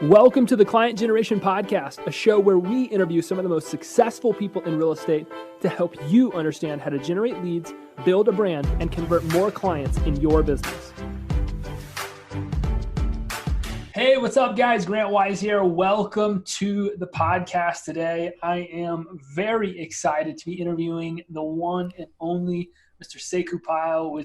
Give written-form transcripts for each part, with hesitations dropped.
Welcome to the Client Generation Podcast, a show where we interview some of the most successful people in real estate to help you understand how to generate leads, build a brand, and convert more clients in your business. Hey, what's up, guys? Grant Wise here. Welcome to the podcast today. I am very excited to be interviewing the one and only Mr. Sekou Pyle.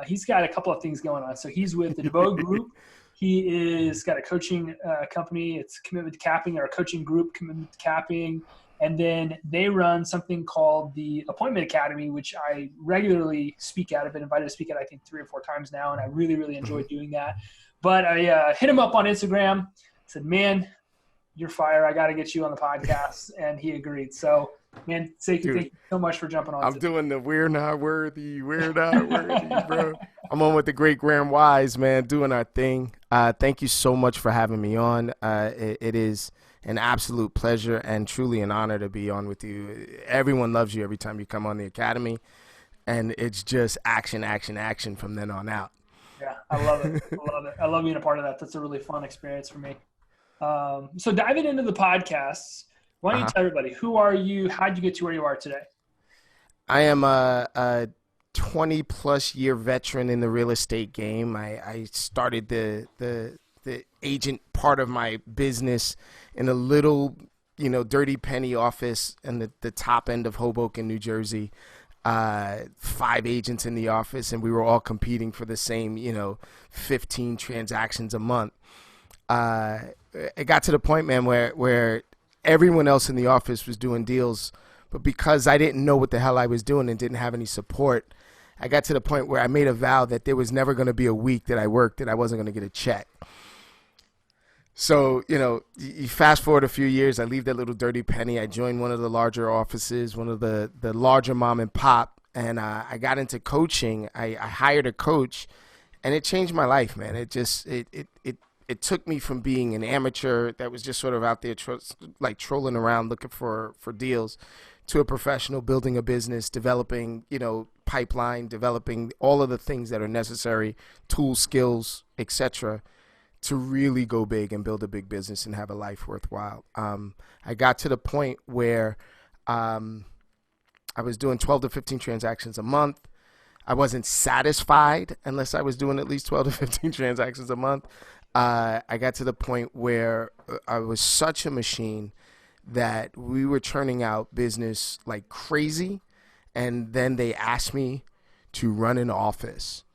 He's got a couple of things going on. So he's with the DeVoe Group. He is got a coaching company. It's Commitment to Capping, or a coaching group, Commitment to Capping. And then they run something called the Appointment Academy, which I regularly speak at. I've been invited to speak at, I think, 3 or 4 times now, and I really, really enjoy doing that. But I hit him up on Instagram, said, man, you're fire. I got to get you on the podcast. And he agreed. So, man, Sekou, thank you so much for jumping on. I'm doing the we're not worthy, bro. I'm on with the great Grant Wise, man, doing our thing. Thank you so much for having me on. It is an absolute pleasure and truly an honor to be on with you. Everyone loves you every time you come on the Academy, and it's just action, action, action from then on out. Yeah, I love it. I love it. I love being a part of that. That's a really fun experience for me. So diving into the podcasts, why don't you tell everybody, who are you? How'd you get to where you are today? I am a 20-plus year veteran in the real estate game. I started the agent part of my business in a little, dirty penny office in the top end of Hoboken, New Jersey. 5 agents in the office, and we were all competing for the same, 15 transactions a month. It got to the point, man, where everyone else in the office was doing deals, but because I didn't know what the hell I was doing and didn't have any support, I got to the point where I made a vow that there was never going to be a week that I worked that I wasn't going to get a check. So, you fast forward a few years, I leave that little dirty penny. I joined one of the larger offices, one of the larger mom and pop, and I got into coaching. I hired a coach, and it changed my life, man. It just, it took me from being an amateur that was just sort of out there trolling around looking for deals to a professional, building a business, developing, pipeline, developing all of the things that are necessary, tools, skills, etc., to really go big and build a big business and have a life worthwhile. I got to the point where I was doing 12 to 15 transactions a month. I wasn't satisfied unless I was doing at least 12 to 15 transactions a month. I got to the point where I was such a machine that we were churning out business like crazy. And then they asked me to run an office,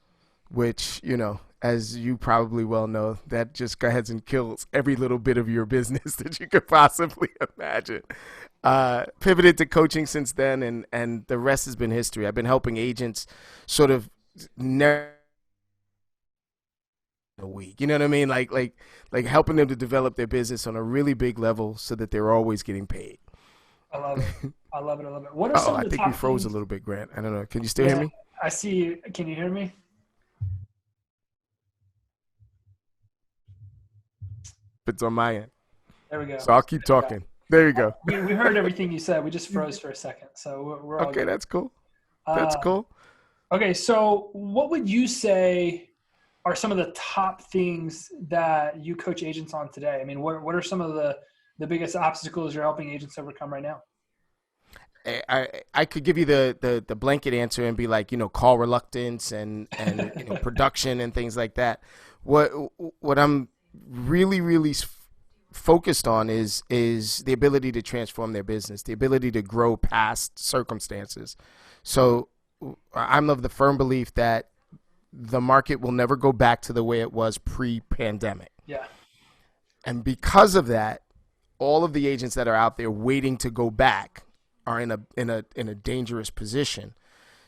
which, as you probably well know, that just goes ahead and kills every little bit of your business that you could possibly imagine. Pivoted to coaching since then, and the rest has been history. I've been helping agents sort of a week, you know what I mean? Like helping them to develop their business on a really big level so that they're always getting paid. I love it. I love it. I love it. What are some of the I think top you froze things? A little bit, Grant. I don't know. Can you still hear me? I see you. Can you hear me? It's on my end. There we go. So I'll keep talking. There you go. We heard everything you said. We just froze for a second. So we're all okay. good. That's cool. That's cool. Okay. So what would you say are some of the top things that you coach agents on today? I mean, what are some of the biggest obstacles you're helping agents overcome right now? I could give you the blanket answer and be like, call reluctance and production and things like that. What I'm really focused on is the ability to transform their business, the ability to grow past circumstances. So I'm of the firm belief that the market will never go back to the way it was pre-pandemic. Yeah. And because of that, all of the agents that are out there waiting to go back are in a dangerous position.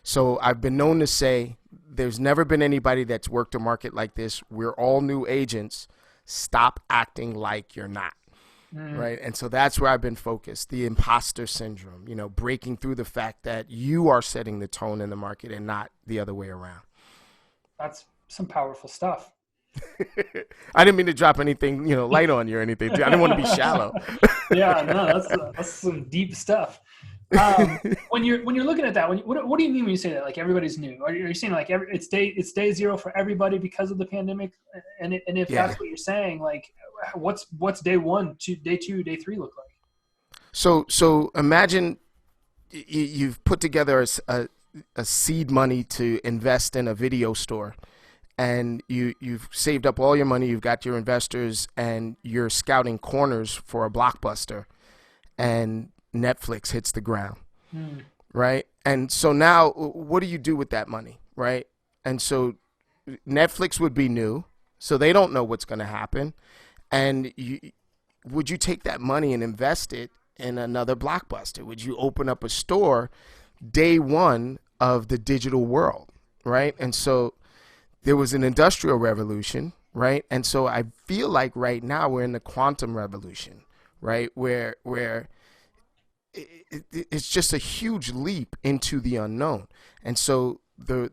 So I've been known to say there's never been anybody that's worked a market like this. We're all new agents. Stop acting like you're not. Right. And so that's where I've been focused. The imposter syndrome, breaking through the fact that you are setting the tone in the market and not the other way around. That's some powerful stuff. I didn't mean to drop anything, light on you or anything. I didn't want to be shallow. Yeah, no, that's some deep stuff. When you're looking at that, what do you mean when you say that? Like everybody's new? Are you saying like it's day zero for everybody because of the pandemic? And if that's what you're saying, like what's day one to day two, day three look like? So imagine you've put together a seed money to invest in a video store, and you've saved up all your money, you've got your investors, and you're scouting corners for a blockbuster, and Netflix hits the ground, right? And so now what do you do with that money, right? And so Netflix would be new, so they don't know what's going to happen. And would you take that money and invest it in another blockbuster? Would you open up a store day one of the digital world, right? And so there was an industrial revolution, right? And so I feel like right now we're in the quantum revolution, right? Where it's just a huge leap into the unknown. And so the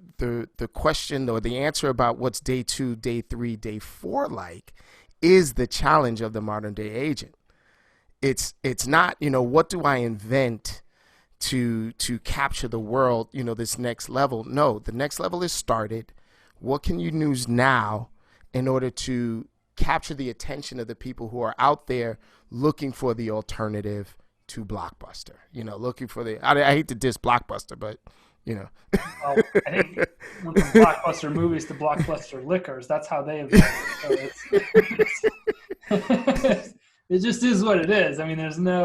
question or the answer about what's day two, day three, day four like is the challenge of the modern day agent. It's not, what do I invent to capture the world, this next level? No, the next level is started. What can you use now in order to capture the attention of the people who are out there looking for the alternative to Blockbuster? Looking for I hate to diss Blockbuster, but Well, I think went from Blockbuster movies to Blockbuster liquors. That's how they evolved. So it just is what it is. I mean, there's no,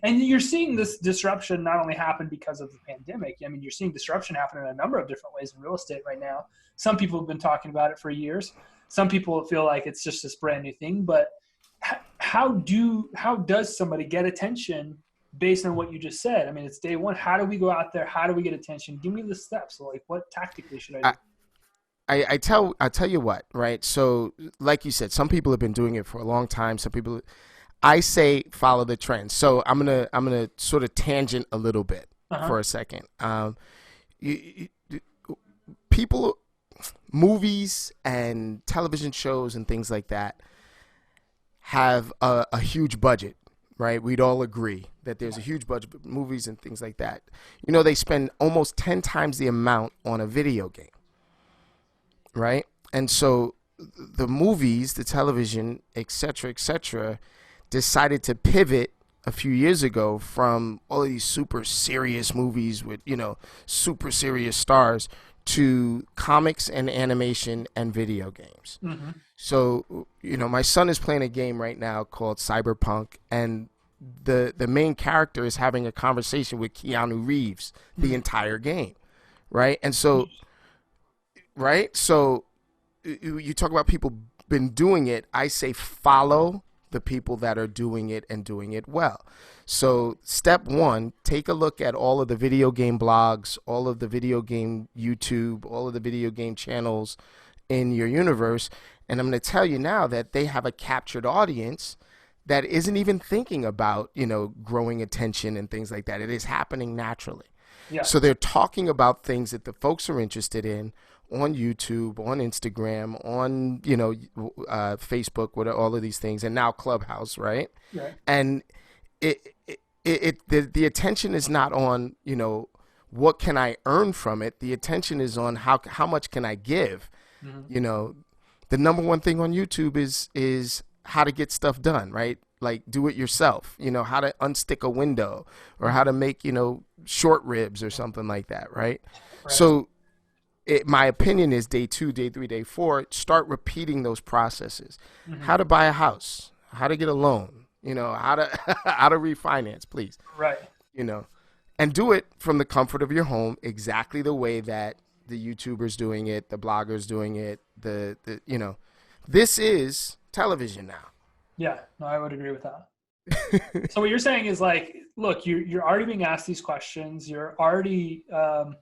and you're seeing this disruption not only happen because of the pandemic. I mean, you're seeing disruption happen in a number of different ways in real estate right now. Some people have been talking about it for years. Some people feel like it's just this brand new thing. But how does somebody get attention based on what you just said? I mean, it's day one. How do we go out there? How do we get attention? Give me the steps. So, what tactically should I do? I tell you what, right? So, like you said, some people have been doing it for a long time. Some people, I say, follow the trend. So I'm gonna sort of tangent a little bit for a second. People, movies and television shows and things like that have a huge budget, right? We'd all agree that there's a huge budget for movies and things like that. They spend almost 10 times the amount on a video game. Right? And so the movies, the television, et cetera, decided to pivot a few years ago from all of these super serious movies with, super serious stars to comics and animation and video games. Mm-hmm. So, my son is playing a game right now called Cyberpunk, and the main character is having a conversation with Keanu Reeves the entire game. Right? And so... Right? So you talk about people been doing it. I say follow the people that are doing it and doing it well. So step one, take a look at all of the video game blogs, all of the video game YouTube, all of the video game channels in your universe. And I'm going to tell you now that they have a captured audience that isn't even thinking about, growing attention and things like that. It is happening naturally. Yeah. So they're talking about things that the folks are interested in on YouTube, on Instagram, on, Facebook, with all of these things, and now Clubhouse, right? Right. And the attention is not on, what can I earn from it? The attention is on how much can I give? Mm-hmm. The number one thing on YouTube is how to get stuff done, right? Like do it yourself, how to unstick a window or how to make, short ribs or something like that, right? So my opinion is day two, day three, day four, start repeating those processes. Mm-hmm. How to buy a house, how to get a loan, how to how to refinance, please. Right. And do it from the comfort of your home exactly the way that the YouTubers doing it, the bloggers doing it, this is television now. Yeah, no, I would agree with that. So what you're saying is look, you're already being asked these questions. You're already, kind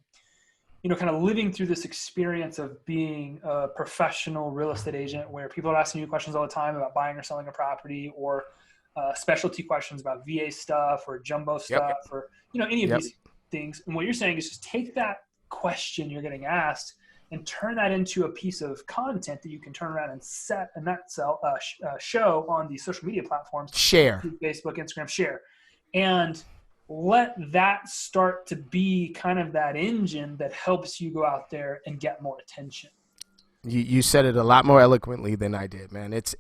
of living through this experience of being a professional real estate agent where people are asking you questions all the time about buying or selling a property or specialty questions about VA stuff or jumbo stuff or, any of these things. And what you're saying is just take that question you're getting asked and turn that into a piece of content that you can turn around and show on the social media platforms. Share. Facebook, Instagram, share. And let that start to be kind of that engine that helps you go out there and get more attention. You said it a lot more eloquently than I did, man. It's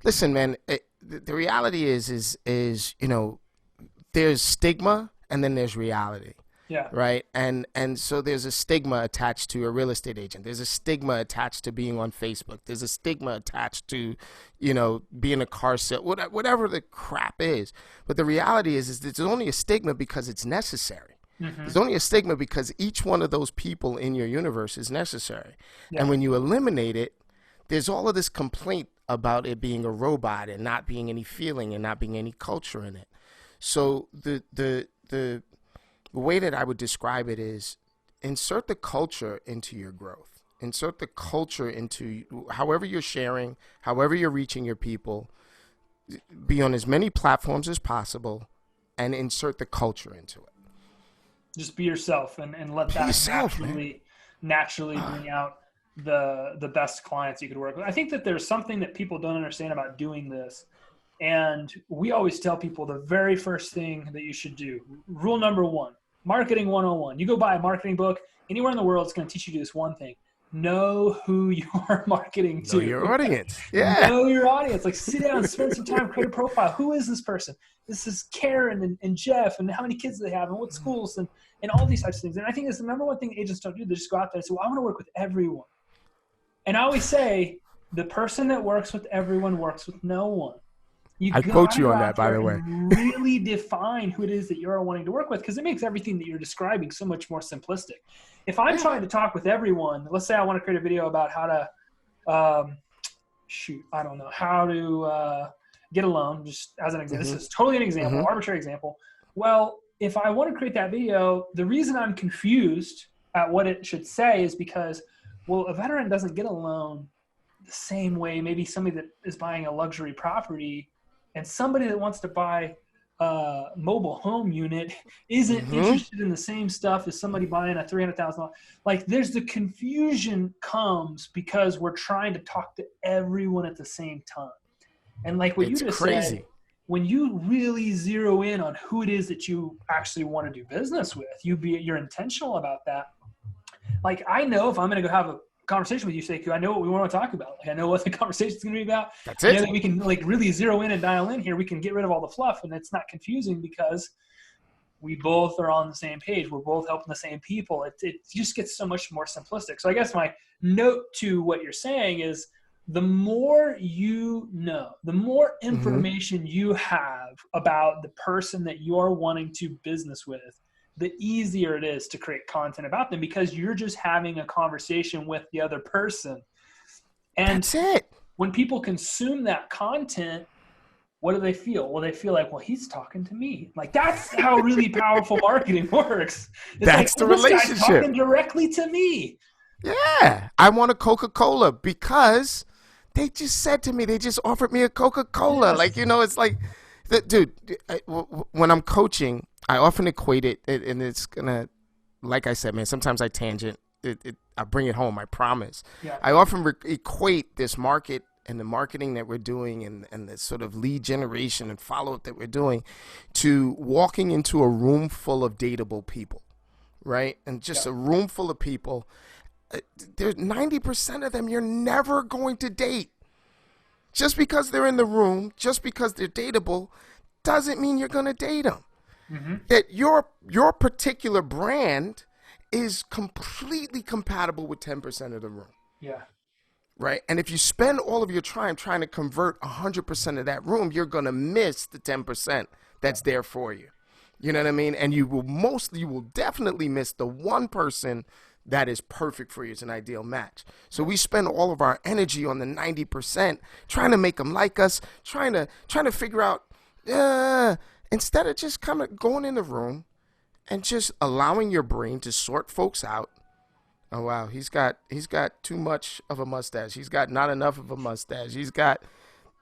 Listen, man, the reality is, there's stigma and then there's reality. Yeah. Right. And so there's a stigma attached to a real estate agent. There's a stigma attached to being on Facebook. There's a stigma attached to, being a car sale, whatever the crap is. But the reality is there's only a stigma because it's necessary. Mm-hmm. There's only a stigma because each one of those people in your universe is necessary. Yeah. And when you eliminate it, there's all of this complaint about it being a robot and not being any feeling and not being any culture in it. So the way that I would describe it is insert the culture into your growth. Insert the culture into however you're sharing, however you're reaching your people. Be on as many platforms as possible and insert the culture into it. Just be yourself and let that naturally bring out the best clients you could work with. I think that there's something that people don't understand about doing this. And we always tell people the very first thing that you should do, rule number 1, marketing 101. You go buy a marketing book anywhere in the world, it's going to teach you to do this one thing. Know who you are marketing to. Know your audience. Yeah. Know your audience. Like, sit down and spend some time, create a profile. Who is this person? This is Karen and Jeff, and how many kids do they have, and what schools, and all these types of things. And I think it's the number one thing agents don't do. They just go out there and say, well, I want to work with everyone. And I always say, the person that works with everyone works with no one. I quote you on that, by the way. Really define who it is that you're wanting to work with, because it makes everything that you're describing so much more simplistic. If I'm trying to talk with everyone, let's say I want to create a video about how to, how to get a loan, just as an example. Mm-hmm. This is totally an example, arbitrary example. Well, if I want to create that video, the reason I'm confused at what it should say is because, well, a veteran doesn't get a loan the same way maybe somebody that is buying a luxury property, and somebody that wants to buy a mobile home unit isn't interested in the same stuff as somebody buying a $300,000. Like, there's the confusion comes because we're trying to talk to everyone at the same time. And like what you just said, when you really zero in on who it is that you actually want to do business with, you're intentional about that. Like, I know if I'm going to go have a conversation with you, Sekou, I know what we want to talk about. Like, I know what the conversation is going to be about. That's it. I know that we can like really zero in and dial in here. We can get rid of all the fluff, and it's not confusing because we both are on the same page. We're both helping the same people. It just gets so much more simplistic. So I guess my note to what you're saying is, the more you know, the more information you have about the person that you are wanting to business with, the easier it is to create content about them, because you're just having a conversation with the other person. And that's it. When people consume that content, what do they feel? Well, they feel like, well, he's talking to me. Like, that's how really powerful marketing works. It's that's the relationship. This guy's talking directly to me. Yeah. I want a Coca-Cola because they just said to me, they just offered me a Coca-Cola. Yes. Like, it's like, dude, when I'm coaching, I often equate it, and it's going to, like I said, man, sometimes I tangent. I bring it home, I promise. Yeah. I often equate this market and the marketing that we're doing and the sort of lead generation and follow-up that we're doing to walking into a room full of dateable people, right? And just a room full of people. There's 90% of them you're never going to date. Just because they're in the room, just because they're dateable, doesn't mean you're going to date them. That your particular brand is completely compatible with 10% of the room. Yeah. Right? And if you spend all of your time trying to convert 100% of that room, you're going to miss the 10% that's there for you. You know what I mean? And you will definitely miss the one person that is perfect for you as an ideal match. So we spend all of our energy on the 90%, trying to make them like us, trying to figure out, instead of just kind of going in the room and just allowing your brain to sort folks out. Oh, wow, he's got too much of a mustache. He's got not enough of a mustache. He's got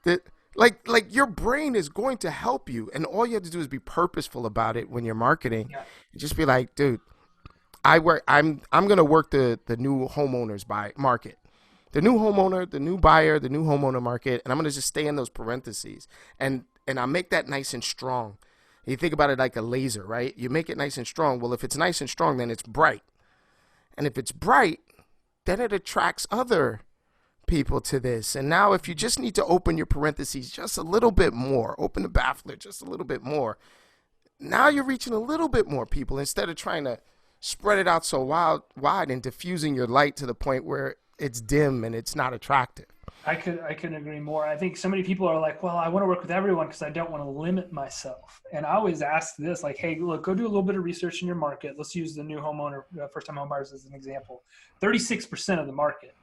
the like your brain is going to help you, and all you have to do is be purposeful about it when you're marketing. Yeah. Just be like, dude, I'm going to work the new homeowners market. The new homeowner, the new buyer, the new homeowner market, and I'm going to just stay in those parentheses. And I'll make that nice and strong. You think about it like a laser, right? You make it nice and strong. Well, if it's nice and strong, then it's bright. And if it's bright, then it attracts other people to this. And now if you just need to open your parentheses just a little bit more, open the baffler just a little bit more, now you're reaching a little bit more people instead of trying to spread it out so wide and diffusing your light to the point where it's dim and it's not attractive. I couldn't agree more. I think so many people are like, well, I want to work with everyone because I don't want to limit myself. And I always ask this, like, hey, look, go do a little bit of research in your market. Let's use the new homeowner, first-time homebuyers as an example. 36% of the market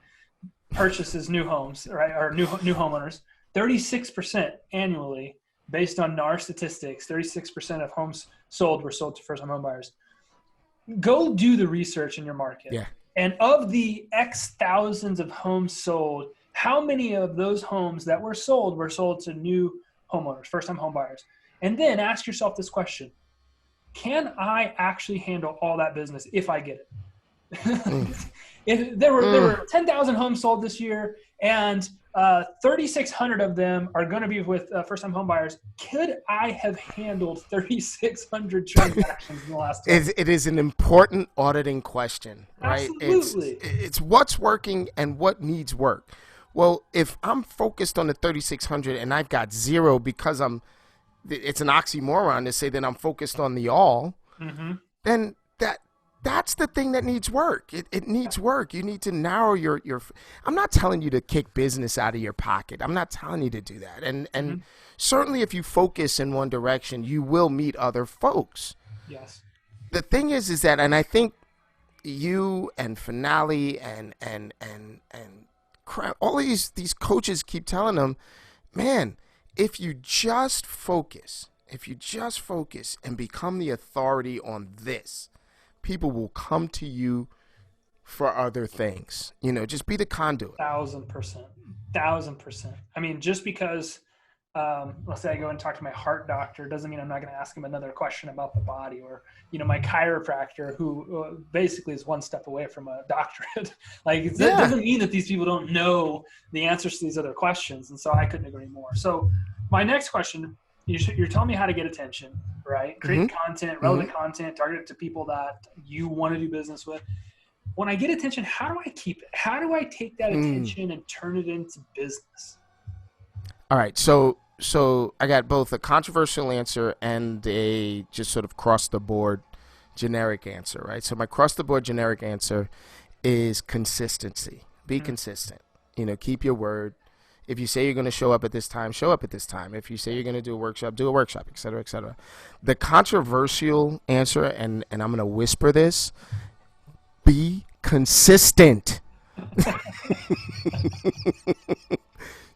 purchases new homes, right, or new homeowners. 36% annually, based on NAR statistics, 36% of homes sold were sold to first-time homebuyers. Go do the research in your market. Yeah. And of the X thousands of homes sold, how many of those homes that were sold to new homeowners, first-time home buyers? And then ask yourself this question: can I actually handle all that business if I get it? If there were 10,000 homes sold this year, and 3,600 of them are going to be with first-time home buyers, could I have handled 3,600 transactions in the last 12 months? It is an important auditing question, right? Absolutely. It's what's working and what needs work. Well, if I'm focused on the 3,600 and I've got zero because it's an oxymoron to say that I'm focused on the all, then that's the thing that needs work. It needs work. You need to narrow your I'm not telling you to kick business out of your pocket. I'm not telling you to do that. And certainly if you focus in one direction, you will meet other folks. Yes. The thing is that, and I think you and Finale and all these coaches keep telling them, man, if you just focus and become the authority on this, people will come to you for other things. Just be the conduit. 1,000%. I mean, just because, let's say I go and talk to my heart doctor, doesn't mean I'm not going to ask him another question about the body, or, my chiropractor, who basically is one step away from a doctorate. It doesn't mean that these people don't know the answers to these other questions. And so I couldn't agree more. So my next question, you're telling me how to get attention, right? Create content, relevant content, targeted to people that you want to do business with. When I get attention, how do I keep it? How do I take that attention and turn it into business? All right. So I got both a controversial answer and a just sort of cross the board generic answer, right? So my cross the board generic answer is consistency. Be consistent. Keep your word. If you say you're going to show up at this time, show up at this time. If you say you're going to do a workshop, et cetera, et cetera. The controversial answer, and I'm going to whisper this, be consistent.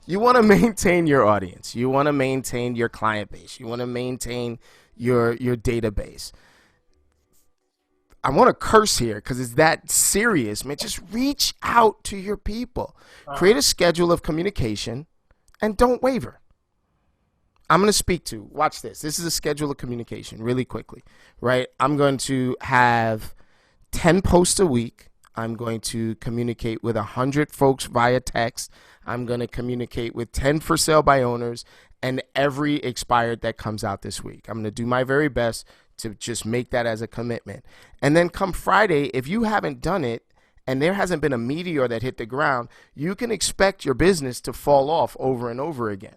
You want to maintain your audience. You want to maintain your client base. You want to maintain your database. I want to curse here because it's that serious, man. Just reach out to your people. Create a schedule of communication and don't waver. I'm going to speak to, watch this. This is a schedule of communication really quickly, right? I'm going to have 10 posts a week. I'm going to communicate with 100 folks via text. I'm going to communicate with 10 for sale by owners and every expired that comes out this week. I'm going to do my very best to just make that as a commitment. And then come Friday, if you haven't done it and there hasn't been a meteor that hit the ground, you can expect your business to fall off over and over again.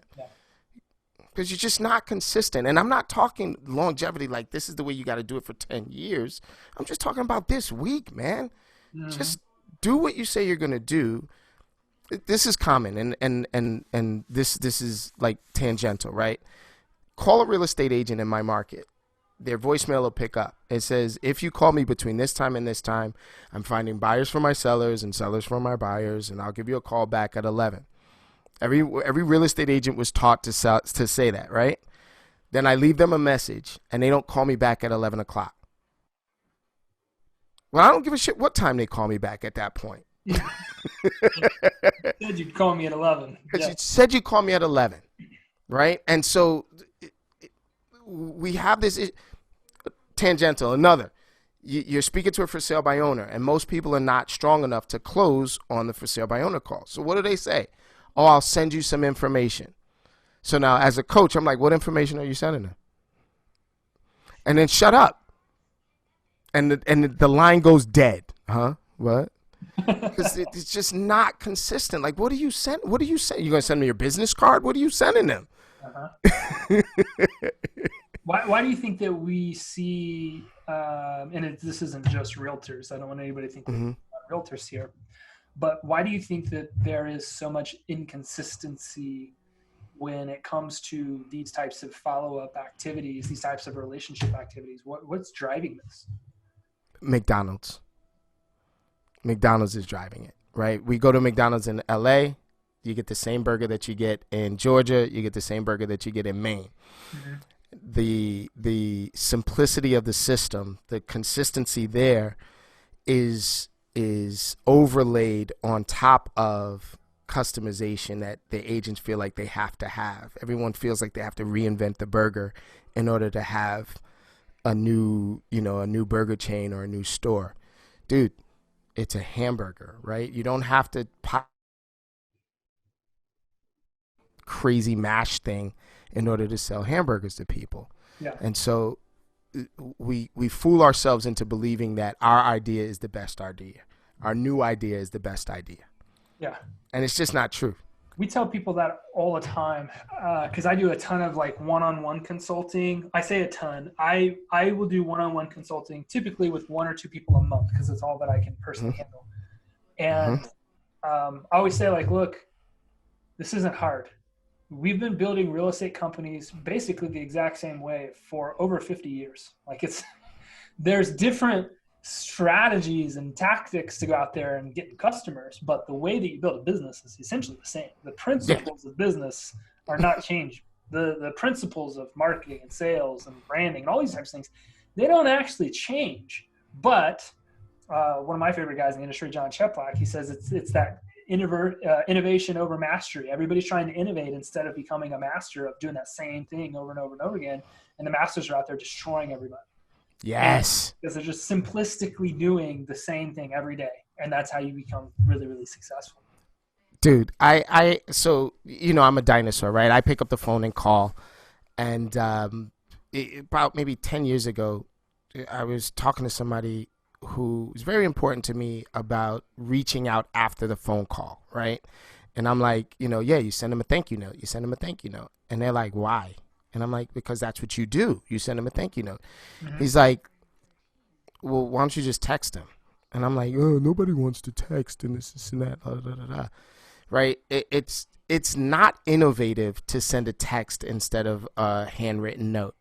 Because you're just not consistent. And I'm not talking longevity like this is the way you got to do it for 10 years. I'm just talking about this week, man. Just do what you say you're going to do. This is common, and this is like tangential, right? Call a real estate agent in my market. Their voicemail will pick up. It says, if you call me between this time and this time, I'm finding buyers for my sellers and sellers for my buyers, and I'll give you a call back at 11. Every real estate agent was taught to say that, right? Then I leave them a message, and they don't call me back at 11 o'clock. Well, I don't give a shit what time they call me back at that point. You said you'd call me at 11. Because you said you'd call me at 11, right? And so we have this tangential. Another, you're speaking to a for sale by owner, and most people are not strong enough to close on the for sale by owner call. So what do they say? Oh, I'll send you some information. So now as a coach, I'm like, what information are you sending them? And then shut up. And the line goes dead. Huh? What? because it's just not consistent. Like, what do you send? What do you send? You gonna send me your business card? What are you sending them? Uh-huh. Why do you think that we see, this isn't just realtors. I don't want anybody to think we're Mm-hmm. realtors here, but why do you think that there is so much inconsistency when it comes to these types of follow-up activities, these types of relationship activities? What's driving this? McDonald's. McDonald's is driving it, right? We go to McDonald's in LA, you get the same burger that you get in Georgia, you get the same burger that you get in Maine. Mm-hmm. The simplicity of the system, the consistency there is overlaid on top of customization that the agents feel like they have to have. Everyone feels like they have to reinvent the burger in order to have a new burger chain or a new store. Dude, it's a hamburger, right? You don't have to pop crazy mash thing in order to sell hamburgers to people. Yeah. And so we fool ourselves into believing that our idea is the best idea. Our new idea is the best idea. Yeah. And it's just not true. We tell people that all the time because I do a ton of like one-on-one consulting. I say a ton. I will do one-on-one consulting typically with one or two people a month because it's all that I can personally handle. And I always say like, look, this isn't hard. We've been building real estate companies basically the exact same way for over 50 years. Like there's different strategies and tactics to go out there and get customers, but the way that you build a business is essentially the same. The principles of business are not changed. The principles of marketing and sales and branding and all these types of things, they don't actually change. But one of my favorite guys in the industry, John Cheplack, he says it's that innovation over mastery. Everybody's trying to innovate instead of becoming a master of doing that same thing over and over and over again. And the masters are out there destroying everybody. Yes. Because they're just simplistically doing the same thing every day. And that's how you become really, really successful. Dude, so, I'm a dinosaur, right? I pick up the phone and call. And about maybe 10 years ago, I was talking to somebody who is very important to me about reaching out after the phone call, right? And I'm like, you send them a thank you note. You send them a thank you note. And they're like, why? And I'm like, because that's what you do. You send them a thank you note. Mm-hmm. He's like, well, why don't you just text them? And I'm like, oh, nobody wants to text and this and that, right? It's not innovative to send a text instead of a handwritten note.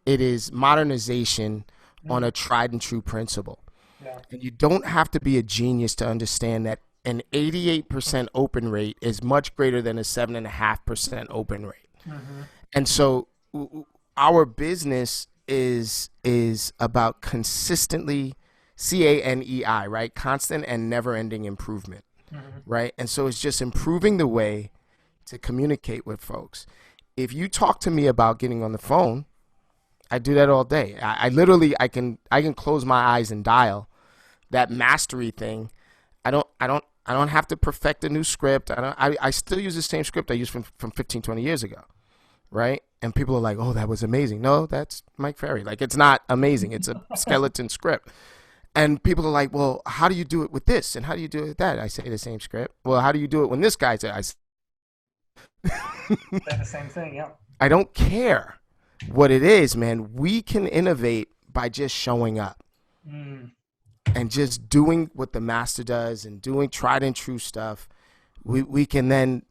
It is modernization on a tried and true principle. Yeah. And you don't have to be a genius to understand that an 88% open rate is much greater than a 7.5% open rate. Mm-hmm. And so our business is about consistently, CANEI, right? Constant and never-ending improvement, right? And so it's just improving the way to communicate with folks. If you talk to me about getting on the phone, I do that all day. I literally can close my eyes and dial. That mastery thing, I don't have to perfect a new script. I still use the same script I used from 15, 20 years ago, right? And people are like, oh, that was amazing. No, that's Mike Ferry. Like, it's not amazing. It's a skeleton script. And people are like, well, how do you do it with this? And how do you do it with that? I say the same script. Well, how do you do it when this guy says? Say the same thing, yeah. I don't care what it is, man. We can innovate by just showing up. And just doing what the master does and doing tried and true stuff. We can then,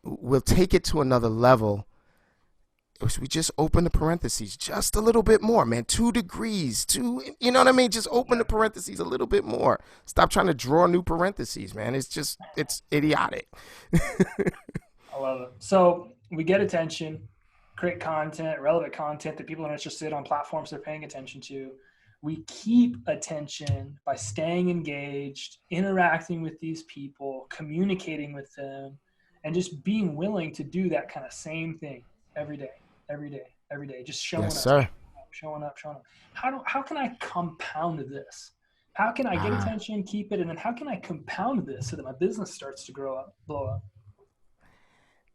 we'll take it to another level. We just open the parentheses just a little bit more, man. 2 degrees, you know what I mean? Just open the parentheses a little bit more. Stop trying to draw new parentheses, man. It's idiotic. I love it. So we get attention, create content, relevant content that people are interested on platforms they're paying attention to. We keep attention by staying engaged, interacting with these people, communicating with them, and just being willing to do that kind of same thing every day, just showing up, sir. showing up. How can I compound this? How can I get attention, keep it, and then how can I compound this so that my business starts to blow up?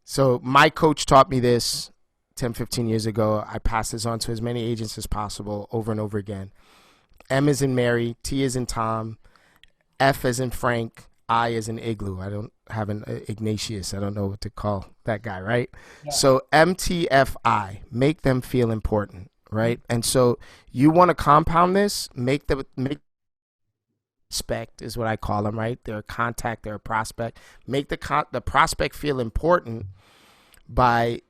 So my coach taught me this 10, 15 years ago. I pass this on to as many agents as possible over and over again. M is in Mary, T is in Tom, F as in Frank, I as in Igloo. I don't have an Ignatius. I don't know what to call that guy, right? Yeah. So MTFI, make them feel important, Mhm. right? And so you want to compound this, make prospect is what I call them, right? They're a contact, they're a prospect. Make the prospect feel important by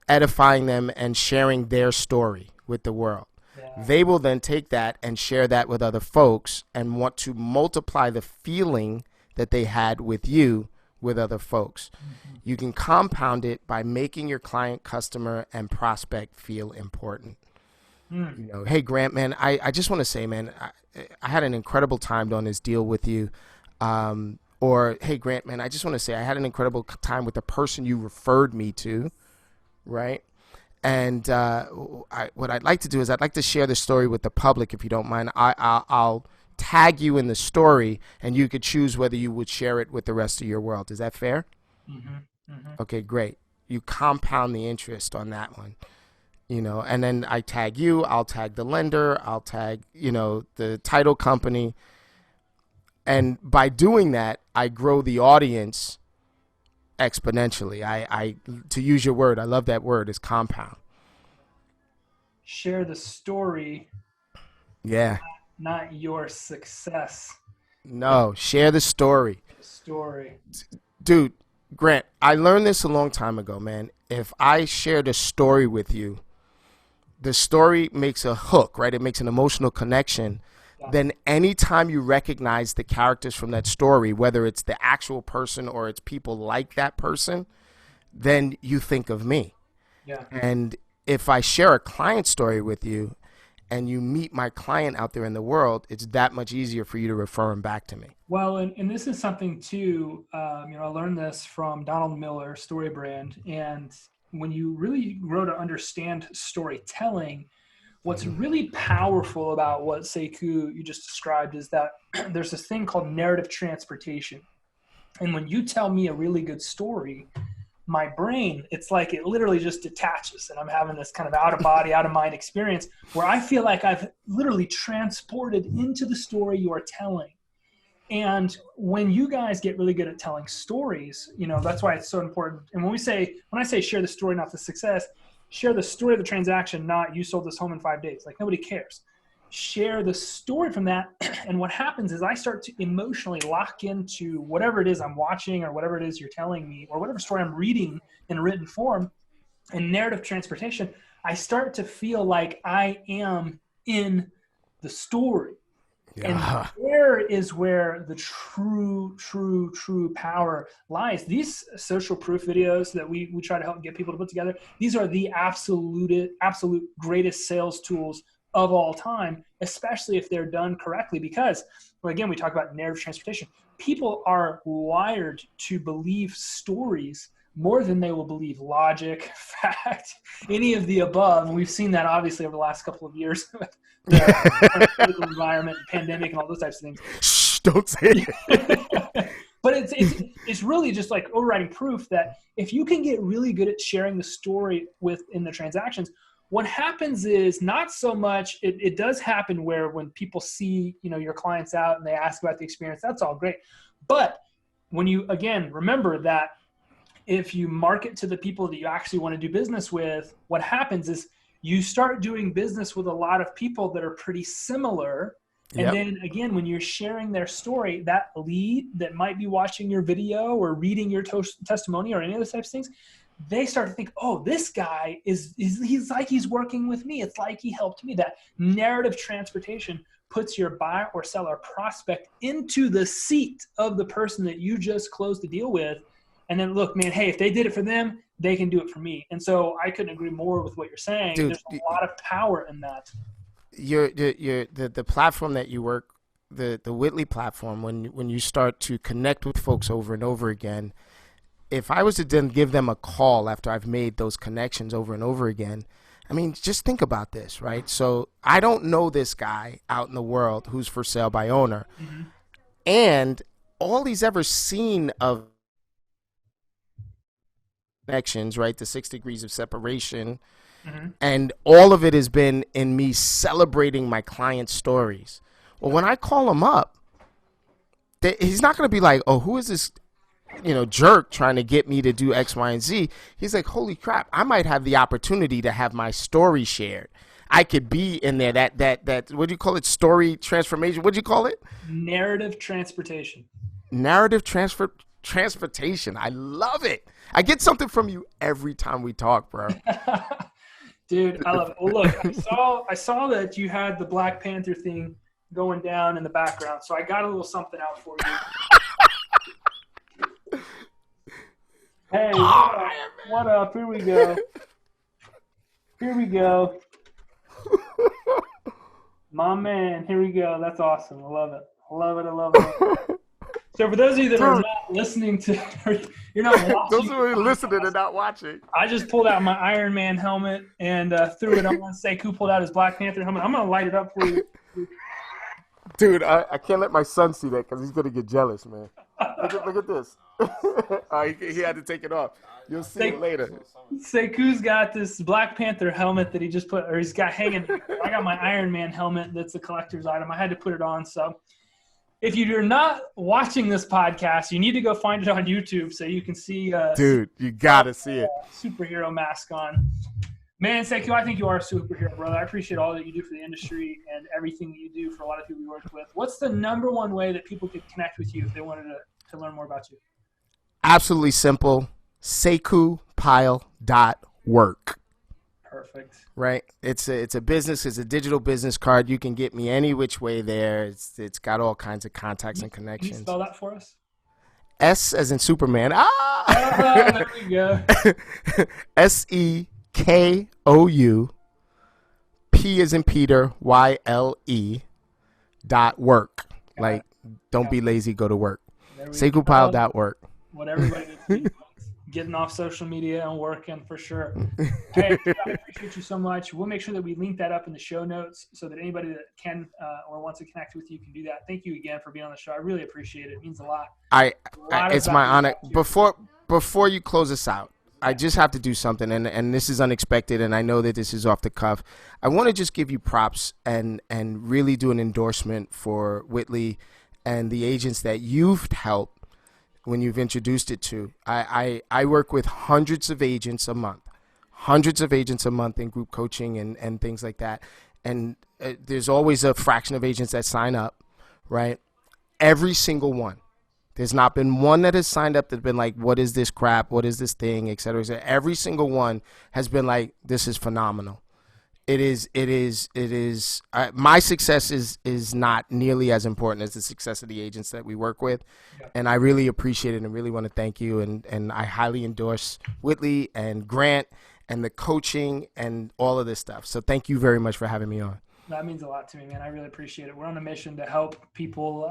edifying them and sharing their story with the world. Yeah. They will then take that and share that with other folks and want to multiply the feeling that they had with you with other folks. Mhm. You can compound it by making your client, customer, and prospect feel important. Mm. You know, hey Grant, man, I just want to say, man, I had an incredible time on this deal with you. Or hey Grant, man, I just want to say I had an incredible time with the person you referred me to, right? And what I'd like to do is I'd like to share the story with the public, if you don't mind. I'll tag you in the story, and you could choose whether you would share it with the rest of your world. Is that fair? Mhm. Mhm. Okay, great. You compound the interest on that one, you know, and then I tag you, I'll tag the lender, I'll tag, you know, the title company. And by doing that, I grow the audience exponentially. To use your word, I love that word, is compound. Share the story, Yeah. not your success No, share the story. story. Dude, Grant, I learned this a long time ago, man. If I shared a story with you, the story makes a hook, right? It makes an emotional connection. Yeah. Then anytime you recognize the characters from that story, whether it's the actual person or it's people like that person, then you think of me. Yeah. And if I share a client story with you and you meet my client out there in the world, it's that much easier for you to refer them back to me. Well, and this is something too. I learned this from Donald Miller, Story Brand, and when you really grow to understand storytelling, what's really powerful about what Sekou you just described is that there's this thing called narrative transportation. And when you tell me a really good story, my brain, it's like it literally just detaches and I'm having this kind of out of body, out of mind experience where I feel like I've literally transported into the story you are telling. And when you guys get really good at telling stories, that's why it's so important. And when I say share the story, not the success, share the story of the transaction, not you sold this home in 5 days. Like nobody cares. Share the story from that. And what happens is I start to emotionally lock into whatever it is I'm watching or whatever it is you're telling me or whatever story I'm reading in written form and narrative transportation. I start to feel like I am in the story. And Yeah. there is where the true power lies. These social proof videos that we try to help get people to put together, these are the absolute greatest sales tools of all time, especially if they're done correctly. Because, well, again, we talk about narrative transportation. People are wired to believe stories more than they will believe logic, fact, any of the above. And we've seen that obviously over the last couple of years with the political environment, pandemic, and all those types of things. Shh, don't say it. But it's really just like overriding proof that if you can get really good at sharing the story within the transactions, what happens is not so much, it does happen where when people see, your clients out and they ask about the experience, that's all great. But when you, again, remember that if you market to the people that you actually want to do business with, what happens is you start doing business with a lot of people that are pretty similar. And Yep. then again, when you're sharing their story, that lead that might be watching your video or reading your testimony or any of those types of things, they start to think, oh, this guy he's like he's working with me. It's like he helped me. That narrative transportation puts your buyer or seller prospect into the seat of the person that you just closed the deal with. And then look, man, hey, if they did it for them, they can do it for me. And so I couldn't agree more with what you're saying. Dude, There's a lot of power in that. the platform that you work, the Whitley platform, when you start to connect with folks over and over again, if I was to then give them a call after I've made those connections over and over again, I mean, just think about this, right? So I don't know this guy out in the world who's for sale by owner. Mm-hmm. And all he's ever seen of connections, right? The 6 degrees of separation. Mm-hmm. And all of it has been in me celebrating my clients' stories. Well, when I call him up, he's not going to be like, oh, who is this, jerk trying to get me to do X, Y, and Z. He's like, holy crap, I might have the opportunity to have my story shared. I could be in there. That what do you call it? Story transformation. What do you call it? Narrative transportation. Narrative transportation. I love it. I get something from you every time we talk, bro. Dude, I love it. Well, look, I saw that you had the Black Panther thing going down in the background, so I got a little something out for you. Hey, what up? Here we go. My man, here we go. That's awesome. I love it. So for those of you that are not listening to, you're not watching. Those are listening and not watching. I just pulled out my Iron Man helmet and threw it on. Sekou pulled out his Black Panther helmet. I'm going to light it up for you. Dude, I can't let my son see that because he's going to get jealous, man. Look at this. He had to take it off. You'll see it later. Sekou's got this Black Panther helmet that he just put, or he's got hanging. I got my Iron Man helmet that's a collector's item. I had to put it on. So if you're not watching this podcast, you need to go find it on YouTube so you can see. Dude, you got to see it. Superhero mask on. Man, Sekou, I think you are a superhero, brother. I appreciate all that you do for the industry and everything that you do for a lot of people you work with. What's the number one way that people could connect with you if they wanted to learn more about you? Absolutely simple. SekouPyle.work. Perfect. Right. It's a business. It's a digital business card. You can get me any which way there. It's got all kinds of contacts and connections. Can you spell that for us? S as in Superman. There we go. SEKOU. P as in Peter. YLE.work. Like, don't be lazy. Go to work. SekouPyle.work. What everybody needs to do. Getting off social media and working for sure. Hey, I appreciate you so much. We'll make sure that we link that up in the show notes so that anybody that can or wants to connect with you can do that. Thank you again for being on the show. I really appreciate it. It means a lot. It's my honor. Before you close us out, I just have to do something, and this is unexpected, and I know that this is off the cuff. I want to just give you props and really do an endorsement for Whitley and the agents that you've helped when you've introduced it to. I work with hundreds of agents a month in group coaching and things like that. And there's always a fraction of agents that sign up, right? Every single one. There's not been one that has signed up that's been like, what is this crap? What is this thing? Et cetera, et cetera. Every single one has been like, this is phenomenal. It is. My success is not nearly as important as the success of the agents that we work with, and I really appreciate it and really want to thank you. And I highly endorse Whitley and Grant and the coaching and all of this stuff. So thank you very much for having me on. That means a lot to me, man. I really appreciate it. We're on a mission to help people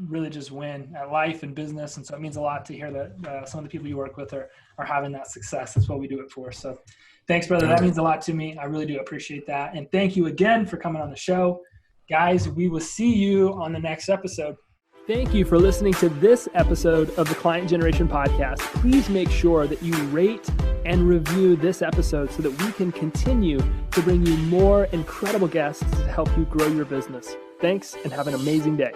really just win at life and business, and so it means a lot to hear that some of the people you work with are having that success. That's what we do it for. So. Thanks, brother. That means a lot to me. I really do appreciate that. And thank you again for coming on the show. Guys, we will see you on the next episode. Thank you for listening to this episode of the Client Generation Podcast. Please make sure that you rate and review this episode so that we can continue to bring you more incredible guests to help you grow your business. Thanks, and have an amazing day.